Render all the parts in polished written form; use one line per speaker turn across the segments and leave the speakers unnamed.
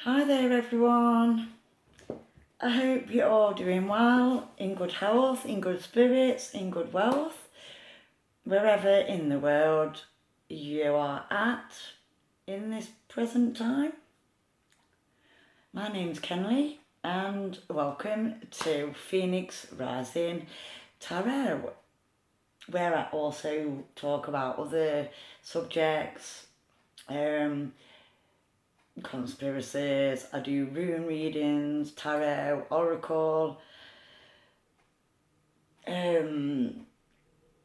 Hi there everyone. I hope you're all doing well, in good health, in good spirits, in good wealth, wherever in the world you are at in this present time. My name's Kenley and welcome to Phoenix Rising Tarot, where I also talk about other subjects, conspiracies. I do rune readings, tarot, oracle.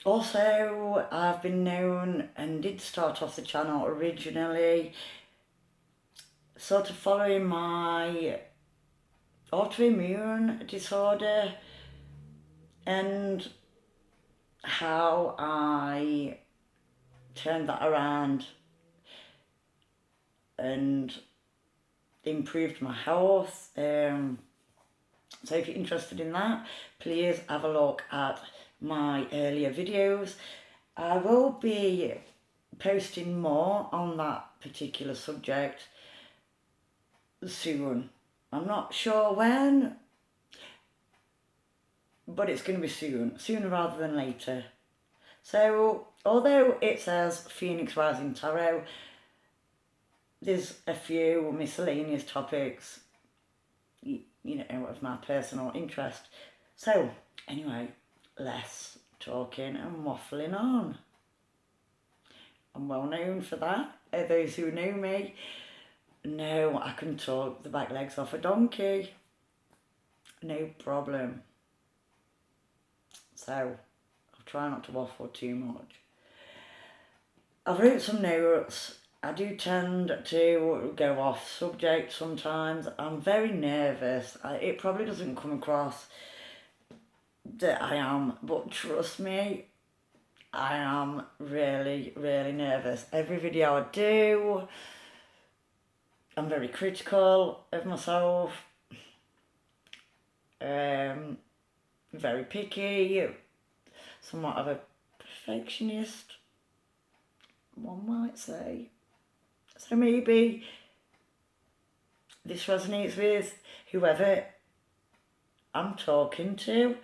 Also, I've been known and did start off the channel originally sort of following my autoimmune disorder and how I turned that around and improved my health. So if you're interested in that, please have a look at my earlier videos. I will be posting more on that particular subject soon. I'm not sure when, but it's going to be soon, sooner rather than later. So although it says Phoenix Rising Tarot, there's a few miscellaneous topics, you know, of my personal interest. So anyway, less talking and waffling on. I'm well known for that. Those who know me know I can talk the back legs off a donkey. No problem. So I'll try not to waffle too much. I wrote some notes. I do tend to go off subject sometimes. I'm very nervous. It probably doesn't come across that I am, but trust me, I am really, really nervous. Every video I do, I'm very critical of myself, very picky, somewhat of a perfectionist, one might say. So maybe this resonates with whoever I'm talking to.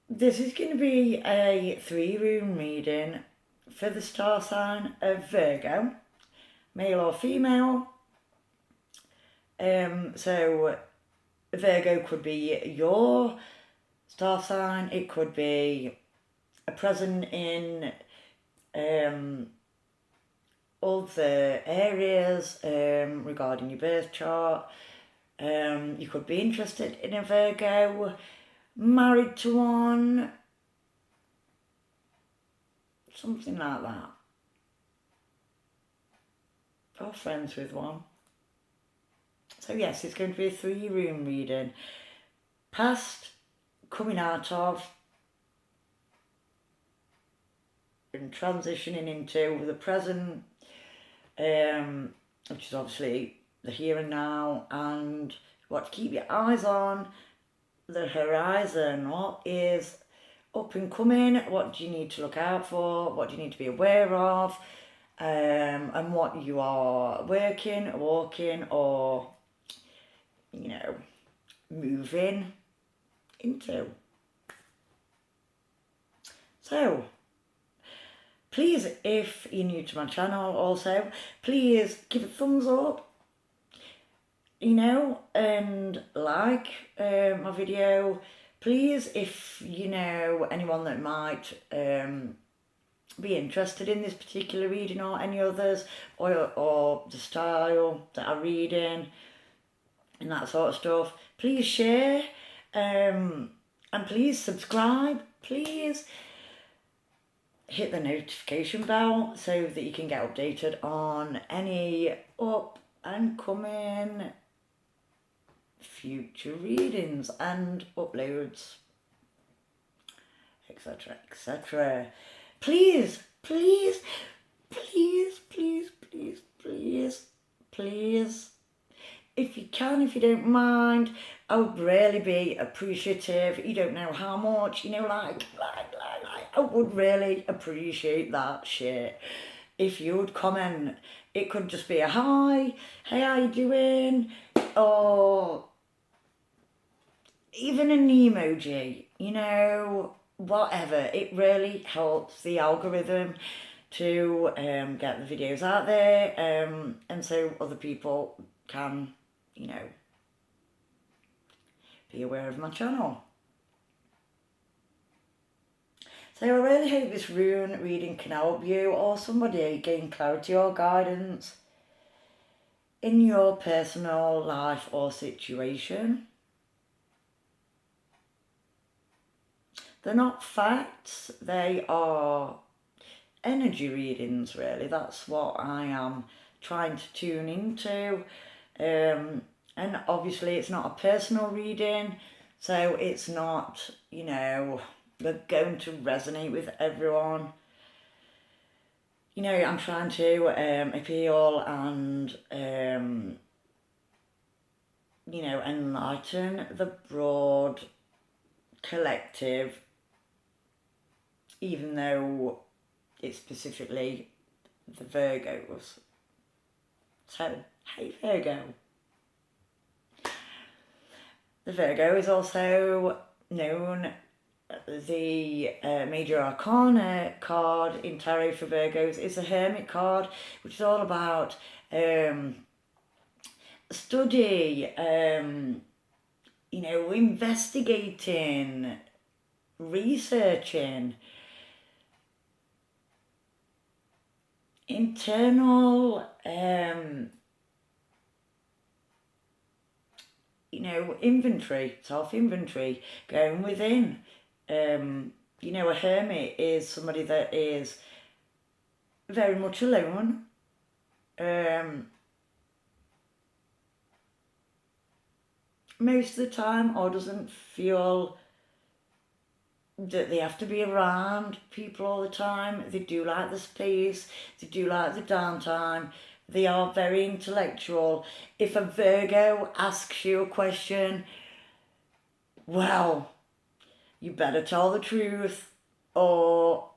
This is going to be a 3-rune reading for the star sign of Virgo, male or female. So Virgo could be your star sign, it could be a present in other areas regarding your birth chart. You could be interested in a Virgo, married to one, something like that, or friends with one. So yes, it's going to be a 3-rune reading. Past, coming out of, and transitioning into the present, which is obviously the here and now, and what to keep your eyes on, the horizon, what is up and coming, what do you need to look out for, what do you need to be aware of, and what you are working, walking, or, you know, moving into. So please, if you're new to my channel also, please give a thumbs up, you know, and like my video. Please, if you know anyone that might be interested in this particular reading or any others, or the style that I read in and that sort of stuff, please share, and please subscribe. Please hit the notification bell so that you can get updated on any up and coming future readings and uploads, etc, etc. Please, please, please, please, please, please, please, if you can, if you don't mind, I would really be appreciative. You don't know how much, you know, like I would really appreciate that shit if you would comment. It could just be a hi, hey, how you doing? Or even an emoji, you know, whatever. It really helps the algorithm to get the videos out there, and so other people can, you know, be aware of my channel. So I really hope this rune reading can help you or somebody gain clarity or guidance in your personal life or situation. They're not facts, they are energy readings, really. That's what I am trying to tune into. And obviously it's not a personal reading, so it's not, you know, they're going to resonate with everyone. You know, I'm trying to appeal and, you know, enlighten the broad collective, even though it's specifically the Virgos. So, hey Virgo. The Virgo is also known, the Major Arcana card in Tarot for Virgos is the Hermit card, which is all about study, you know, investigating, researching, internal, you know, inventory, self-inventory, going within. You know, a hermit is somebody that is very much alone. Most of the time, or doesn't feel that they have to be around people all the time. They do like the space, they do like the downtime. They are very intellectual. If a Virgo asks you a question, well, you better tell the truth or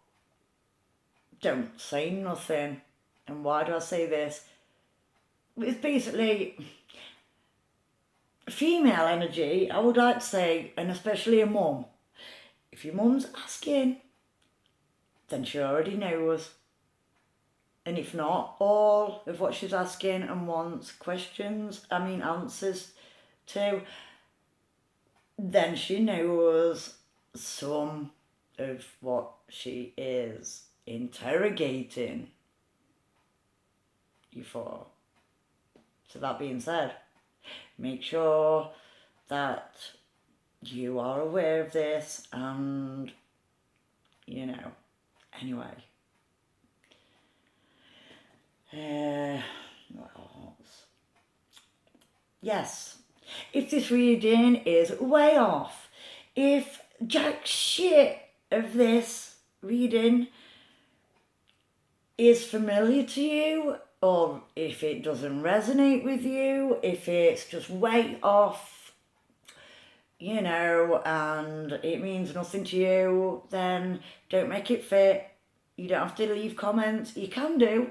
don't say nothing. And why do I say this? It's basically female energy, I would like to say, and especially a mum. If your mum's asking, then she already knows. And if not, all of what she's asking and wants answers to, then she knows some of what she is interrogating you for. So that being said, make sure that you are aware of this and, you know, anyway. What else? Yes, if this reading is way off, if jack shit of this reading is familiar to you, or if it doesn't resonate with you, if it's just way off, you know, and it means nothing to you, then don't make it fit. You don't have to leave comments. You can do,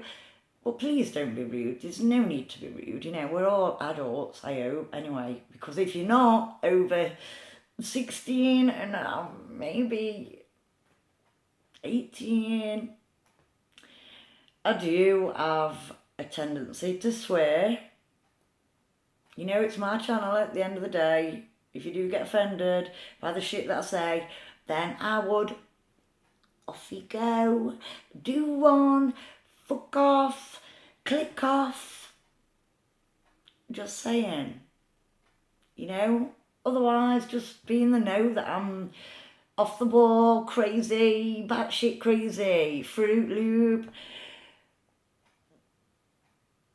but please don't be rude. There's no need to be rude. You know, we're all adults, I hope, anyway. Because if you're not over 16 and maybe 18, I do have a tendency to swear. You know, it's my channel at the end of the day. If you do get offended by the shit that I say, then I would, off you go, do one, fuck off, click off. Just saying. You know? Otherwise, just be in the know that I'm off the wall, crazy, batshit crazy, Fruit Loop,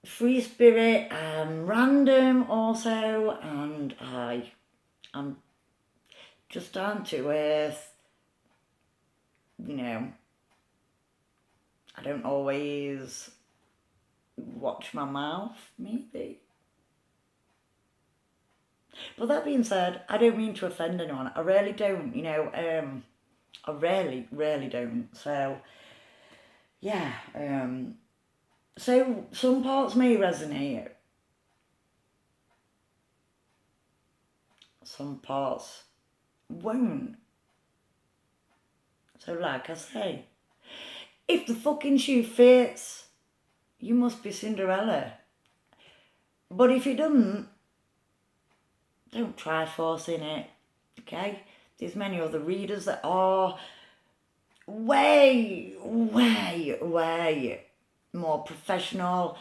free spirit, and random also, and I'm just down to earth. You know, I don't always watch my mouth, maybe. But that being said, I don't mean to offend anyone. I really don't, you know. I really don't. So, yeah, So some parts may resonate, some parts won't. So like I say, if the fucking shoe fits, you must be Cinderella. But if it doesn't, don't try forcing it, okay? There's many other readers that are way more professional,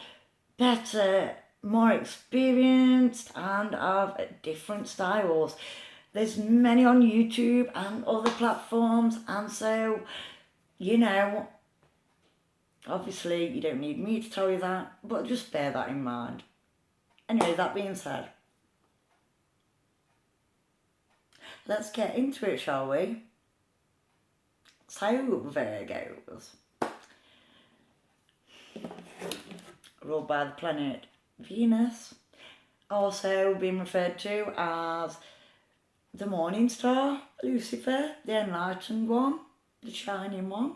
better, more experienced, and have different styles. There's many on YouTube and other platforms, and so, you know, obviously you don't need me to tell you that, but just bear that in mind. Anyway, that being said, let's get into it, shall we? So, Virgos, ruled by the planet Venus, also being referred to as the morning star, Lucifer, the enlightened one, the shining one.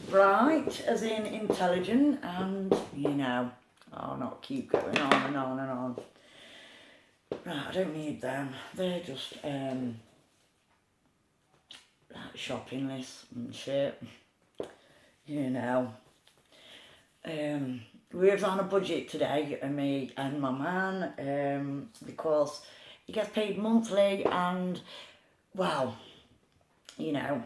Bright, as in intelligent, and, you know, I'll not keep going on and on and on. Right, I don't need them. They're just like shopping lists and shit. You know. We was on a budget today, me and my man, because he gets paid monthly, and well, you know,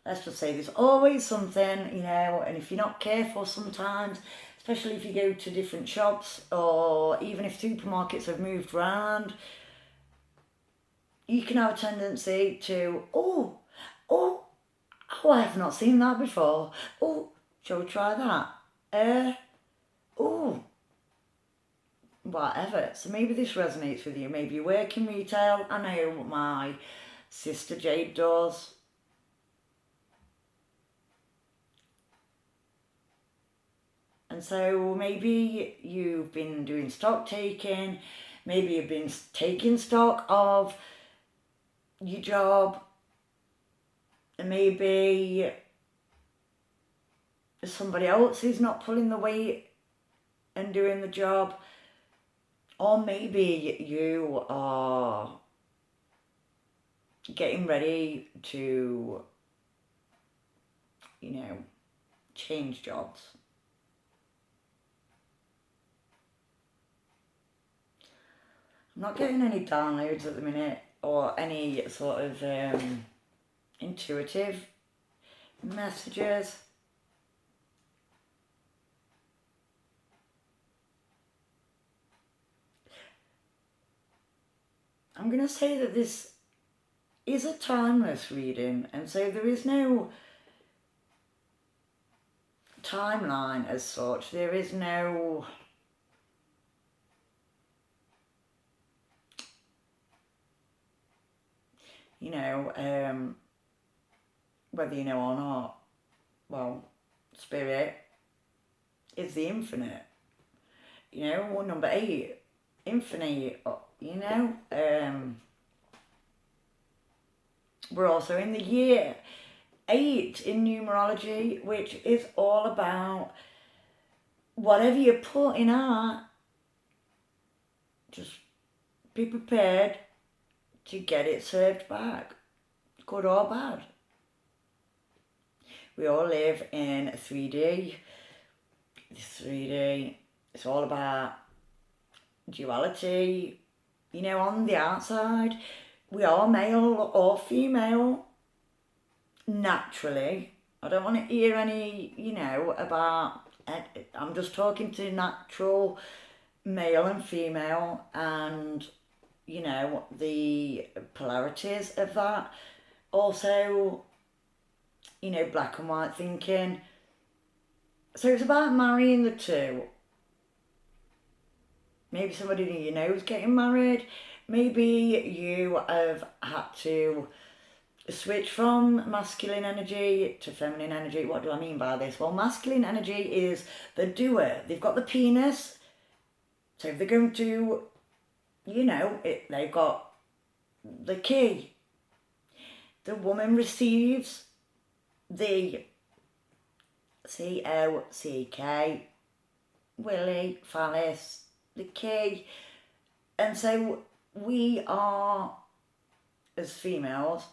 let's just say there's always something, you know, and if you're not careful sometimes, especially if you go to different shops or even if supermarkets have moved around, you can have a tendency to, oh, I have not seen that before. Oh, shall we try that? Oh, whatever. So maybe this resonates with you. Maybe you work in retail. I know my sister Jade does. And so maybe you've been doing stock taking, maybe you've been taking stock of your job, and maybe somebody else is not pulling the weight and doing the job, or maybe you are getting ready to, you know, change jobs. I'm not getting any downloads at the minute or any sort of intuitive messages. I'm going to say that this is a timeless reading, and so there is no timeline as such. There is no whether you know or not, well, spirit is the infinite. You know, number 8, infinite, you know. We're also in the year 8 in numerology, which is all about whatever you put in art, just be prepared to get it served back, good or bad. We all live in 3D. This 3D, it's all about duality. You know, on the outside, we are male or female, naturally. I don't want to hear any, you know, about, I'm just talking to natural male and female, and, you know, the polarities of that. Also, you know, black and white thinking. So it's about marrying the two. Maybe somebody who you know is getting married. Maybe you have had to switch from masculine energy to feminine energy. What do I mean by this? Well, masculine energy is the doer. They've got the penis. So if they're going to, you know, they've got the key. The woman receives the C-O-C-K, Willy, phallus, the key. And so we are, as females,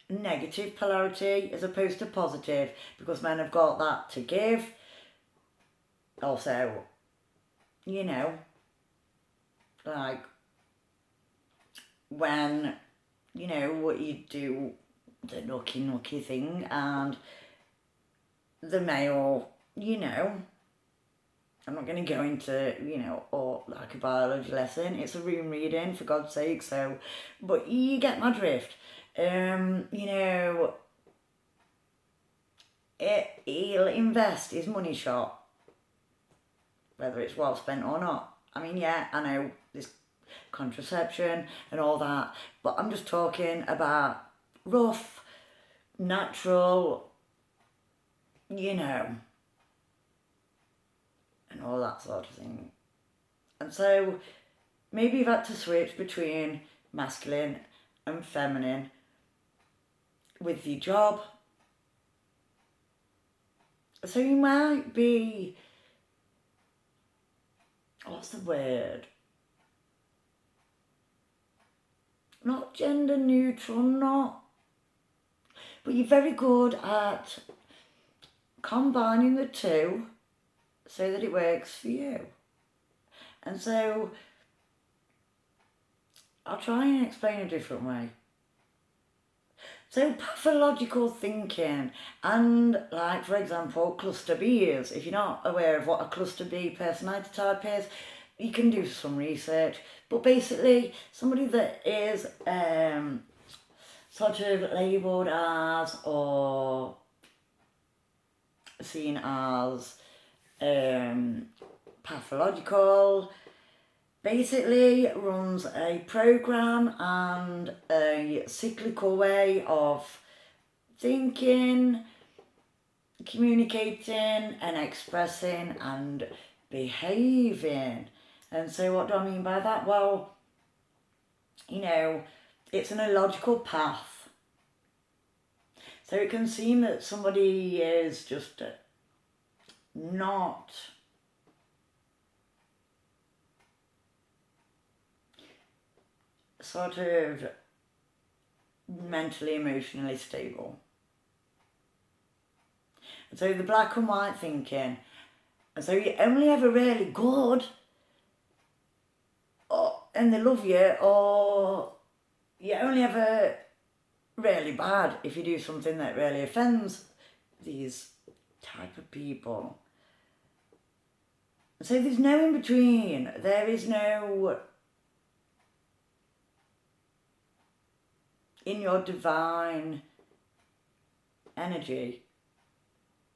negative polarity as opposed to positive, because men have got that to give. Also, you know, like when, you know, you do the nookie thing and the male, you know, I'm not going to go into, you know, or like a biology lesson. It's a rune reading, for God's sake. So, but you get my drift. You know, he'll invest his money shot, whether it's well spent or not. I mean, yeah, I know there's contraception and all that, but I'm just talking about rough, natural, you know, and all that sort of thing. And so maybe you've had to switch between masculine and feminine with your job. So you might be, what's the word? Not gender neutral, not. But you're very good at combining the two so that it works for you. And so I'll try and explain a different way. So pathological thinking, and like, for example, cluster Bs. If you're not aware of what a cluster B personality type is, you can do some research. But basically, somebody that is sort of labelled as or seen as pathological, basically runs a program and a cyclical way of thinking, communicating and expressing and behaving. And so what do I mean by that? Well, you know, it's an illogical path. So it can seem that somebody is just not sort of mentally, emotionally stable. And so the black and white thinking, and so you're only ever really good, or, and they love you, or you're only ever really bad if you do something that really offends these type of people. So there's no in between. There is no in your divine energy,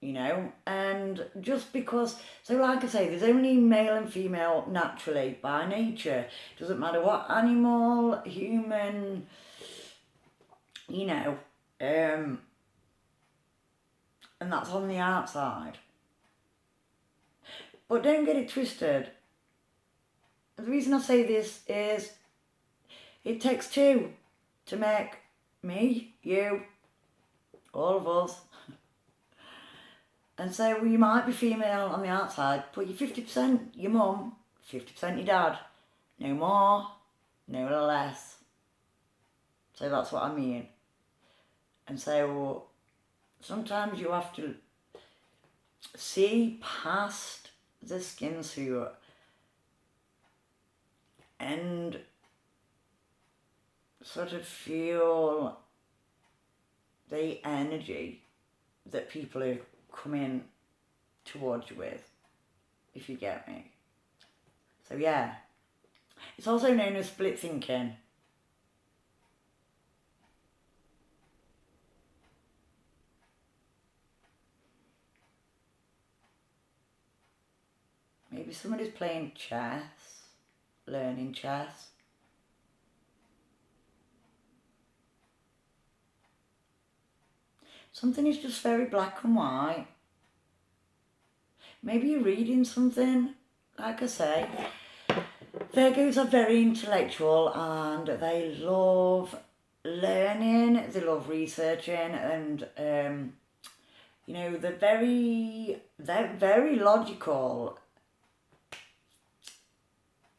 you know. And just because, so like I say, there's only male and female naturally by nature. Doesn't matter what animal, human, you know, and that's on the outside. But don't get it twisted. The reason I say this is it takes two to make me, you, all of us. And so you might be female on the outside, but you're 50% your mum, 50% your dad. No more, no less. So that's what I mean. And so sometimes you have to see past the skin suit and sort of feel the energy that people are coming towards you with, if you get me. So yeah, it's also known as split thinking. Maybe somebody's playing chess, learning chess. Something is just very black and white. Maybe you're reading something, like I say. Virgos are very intellectual and they love learning, they love researching and You know, they're very logical,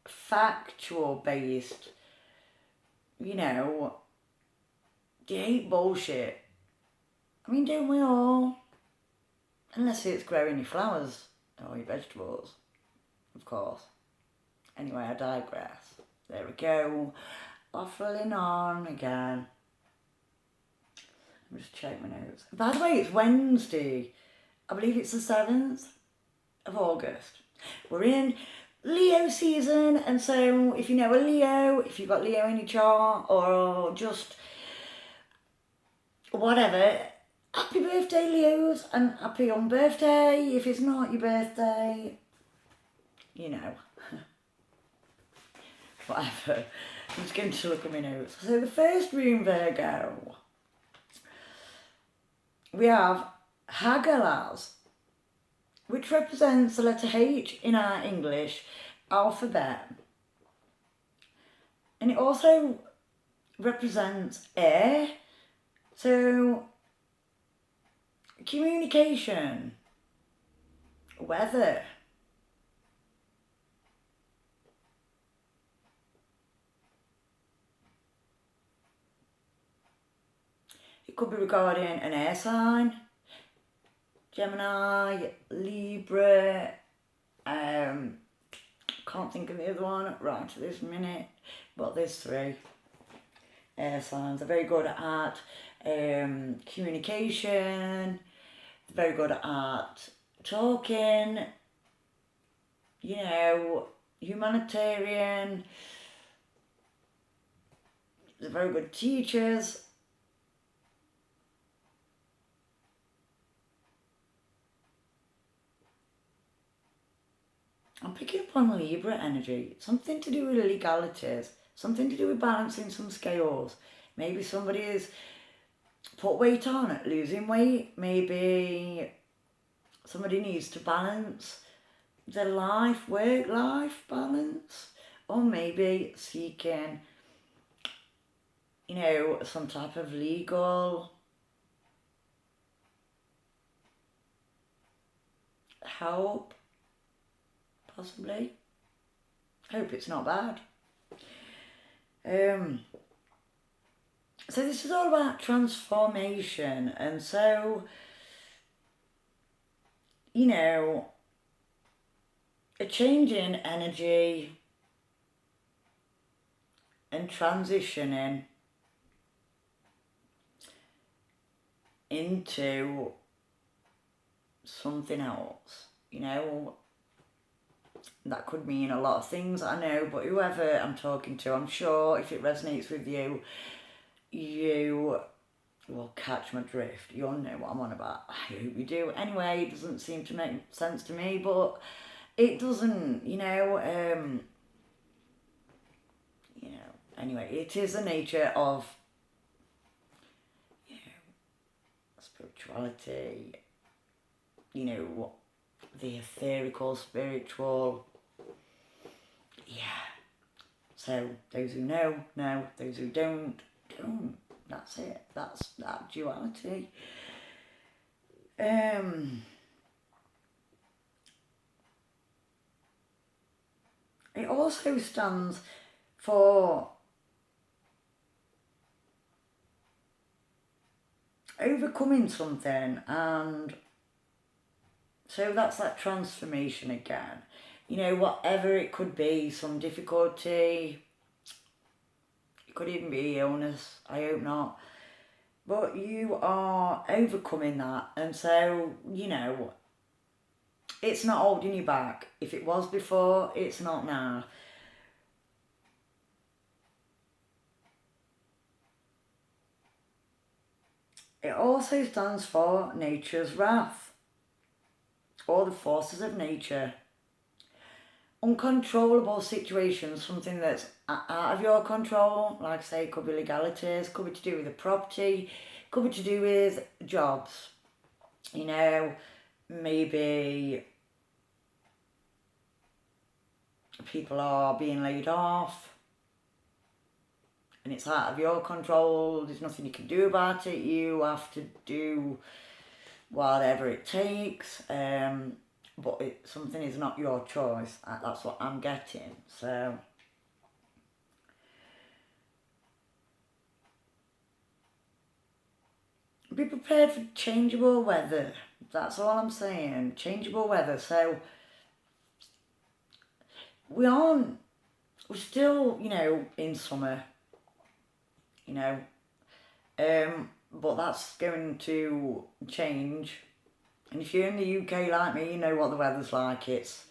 factual based. You know, they hate bullshit. I mean, don't we all? Unless it's growing your flowers or your vegetables, of course. Anyway, I digress. There we go. Waffling on again. Let me just check my notes. By the way, it's Wednesday. I believe it's the 7th of August. We're in Leo season, and so if you know a Leo, if you've got Leo in your chart, or just whatever, happy birthday, Leos, and happy on birthday. If it's not your birthday, you know, whatever. I'm just going to look at my notes. So the first rune, Virgo, we have Hagalas, which represents the letter H in our English alphabet. And it also represents air, so communication, weather. It could be regarding an air sign, Gemini, Libra, can't think of the other one right at this minute, but there's 3 air signs. They're very good at communication, they're very good at talking, you know, humanitarian, they're very good teachers. I'm picking up on Libra energy, something to do with legalities, something to do with balancing some scales. Maybe somebody's put weight on, losing weight, maybe somebody needs to balance their life, work-life balance, or maybe seeking, you know, some type of legal help. Possibly. Hope it's not bad. So this is all about transformation, and so, you know, a change in energy and transitioning into something else, you know. That could mean a lot of things, I know, but whoever I'm talking to, I'm sure if it resonates with you, you will catch my drift. You'll know what I'm on about. I hope you do. Anyway, it doesn't seem to make sense to me, but it doesn't, you know, anyway, it is the nature of, you know, spirituality, you know, the etherical, spiritual, yeah. So those who know, know. Those who don't, don't. That's it. That's that duality. It also stands for overcoming something, and so that's that transformation again. You know, whatever it could be, some difficulty, it could even be illness, I hope not. But you are overcoming that, and so, you know, it's not holding you back. If it was before, it's not now. It also stands for nature's wrath, or the forces of nature. Uncontrollable situations, something that's out of your control, like I say, it could be legalities, could be to do with the property, could be to do with jobs, you know, maybe people are being laid off and it's out of your control, there's nothing you can do about it, you have to do whatever it takes, but something is not your choice. That's what I'm getting. So be prepared for changeable weather. That's all I'm saying. Changeable weather. So we're still, you know, in summer, you know, but that's going to change. And if you're in the UK like me, you know what the weather's like. It's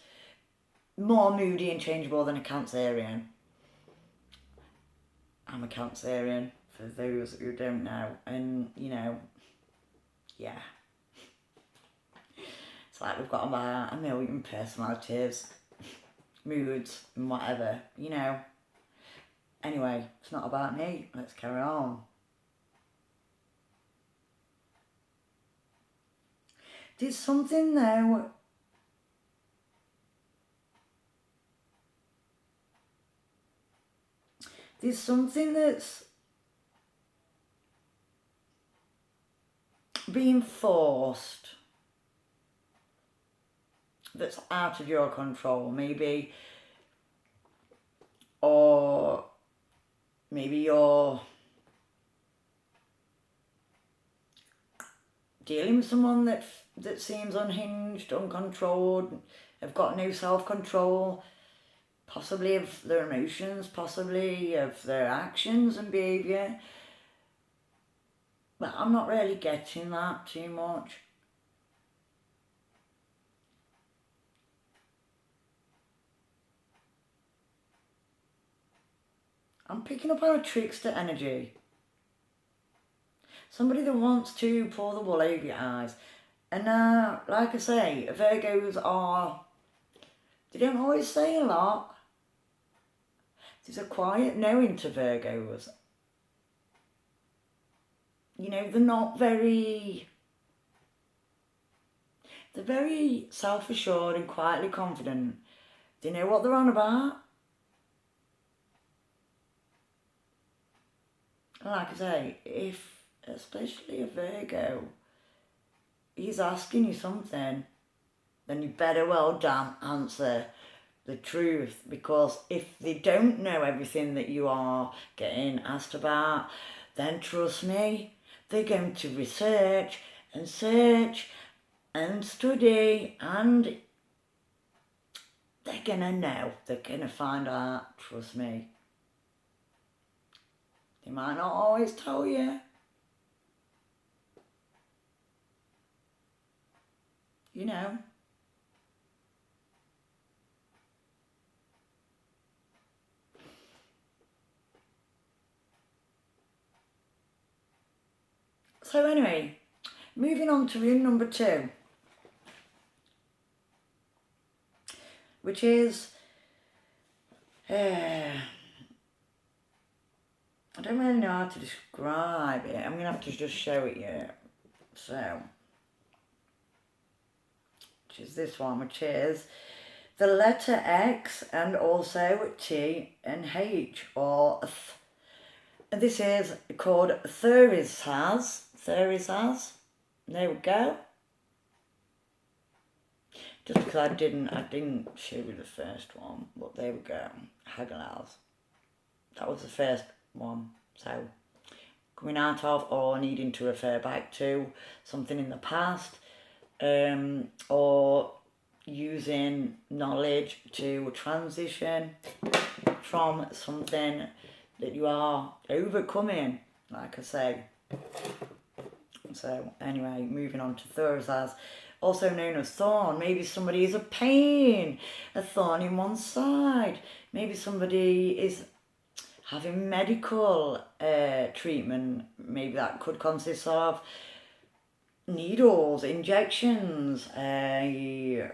more moody and changeable than a Cancerian. I'm a Cancerian, for those who don't know. And, you know, yeah. It's like we've got about a million personalities, moods, and whatever, you know. Anyway, it's not about me. Let's carry on. There's something though. There's something that's being forced, that's out of your control, maybe, or maybe you're dealing with someone that seems unhinged, uncontrolled, have got no self-control, possibly of their emotions, possibly of their actions and behaviour. But I'm not really getting that too much. I'm picking up on a trickster energy. Somebody that wants to pull the wool over your eyes. And like I say, Virgos they don't always say a lot. There's a quiet knowing to Virgos. You know, they're very self-assured and quietly confident. They know what they're on about. And like I say, especially a Virgo, he's asking you something, then you better well damn answer the truth, because if they don't know everything that you are getting asked about, then trust me, they're going to research and search and study, and they're gonna know, they're gonna find out, trust me. They might not always tell you. You know. So anyway, moving on to rune number 2, which is, I don't really know how to describe it. I'm going to have to just show it you. So, which is this one, which is the letter X and also T and H, or and this is called Therisaz. There we go. Just because I didn't show you the first one, but there we go. Hagalaz. That was the first one. So, coming out of or needing to refer back to something in the past, or using knowledge to transition from something that you are overcoming, like I say. So anyway, moving on to Thursdays, also known as thorn. Maybe somebody is a pain, a thorn in one side. Maybe somebody is having medical treatment. Maybe that could consist of needles, injections, a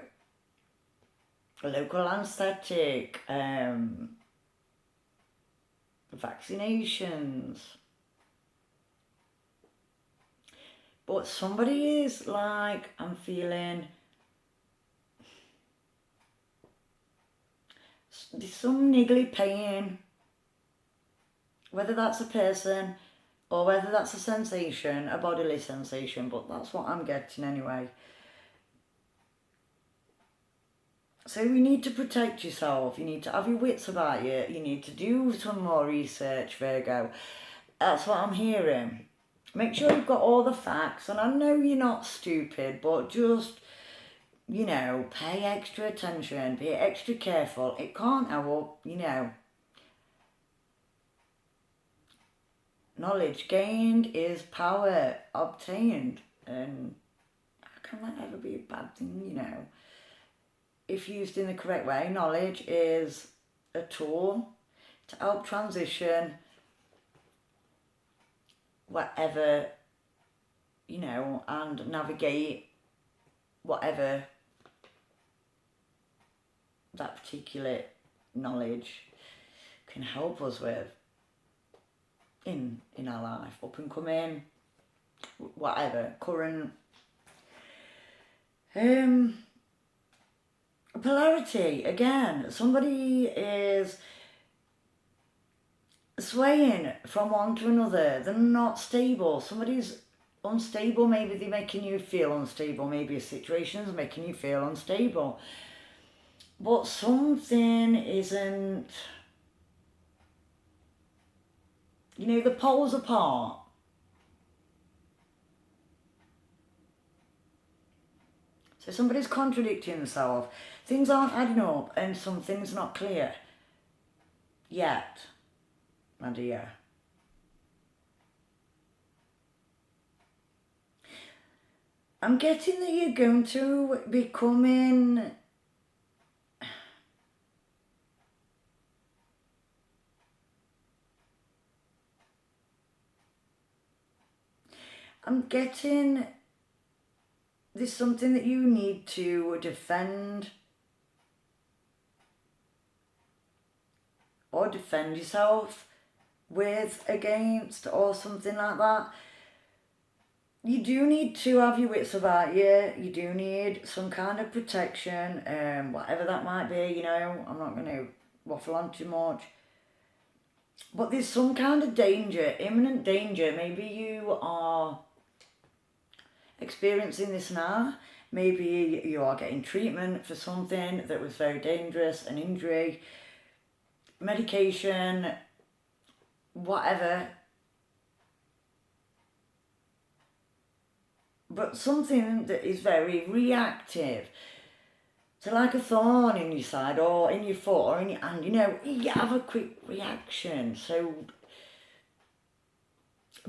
local anaesthetic, vaccinations. But somebody is like, I'm feeling, there's some niggly pain, whether that's a person or whether that's a sensation, a bodily sensation, but that's what I'm getting anyway. So you need to protect yourself, you need to have your wits about you, you need to do some more research, Virgo. That's what I'm hearing. Make sure you've got all the facts, and I know you're not stupid, but just, you know, pay extra attention, be extra careful. It can't help, you know. Knowledge gained is power obtained, and how can that ever be a bad thing, you know? If used in the correct way, knowledge is a tool to help transition whatever, you know, and navigate whatever that particular knowledge can help us with in our life, up and coming, whatever, current. Polarity, again, somebody is swaying from one to another. They're not stable. Somebody's unstable. Maybe they're making you feel unstable. Maybe a situation's making you feel unstable. But something isn't, you know, the poles apart. So somebody's contradicting themselves. Things aren't adding up and something's not clear yet, my dear. I'm getting that you're going to be coming... I'm getting there's something that you need to defend or defend yourself with, against, or something like that. You do need to have your wits about you. You do need some kind of protection, whatever that might be, you know. I'm not going to waffle on too much. But there's some kind of danger, imminent danger. Maybe you are experiencing this now. Maybe you are getting treatment for something that was very dangerous, an injury, medication, whatever. But something that is very reactive. So like a thorn in your side or in your foot or in your hand, you know, you have a quick reaction. So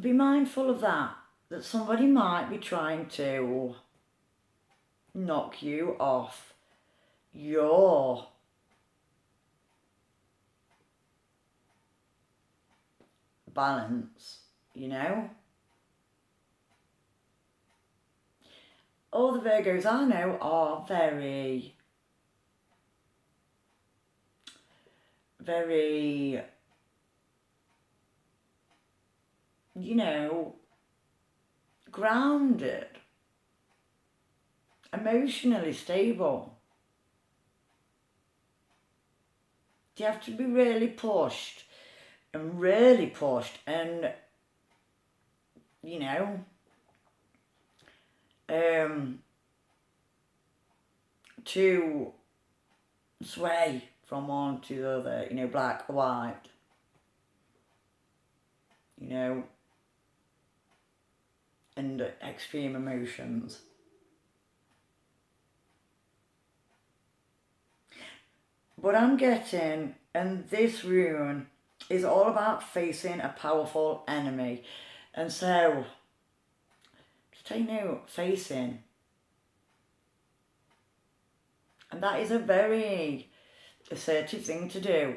be mindful of that somebody might be trying to knock you off your balance, you know. All the Virgos I know are very, you know, grounded, emotionally stable. You have to be really pushed and, you know, to sway from one to the other, you know, black or white, you know, and extreme emotions. But I'm getting, and this rune is all about facing a powerful enemy. And so, just take note, facing. And that is a very assertive thing to do.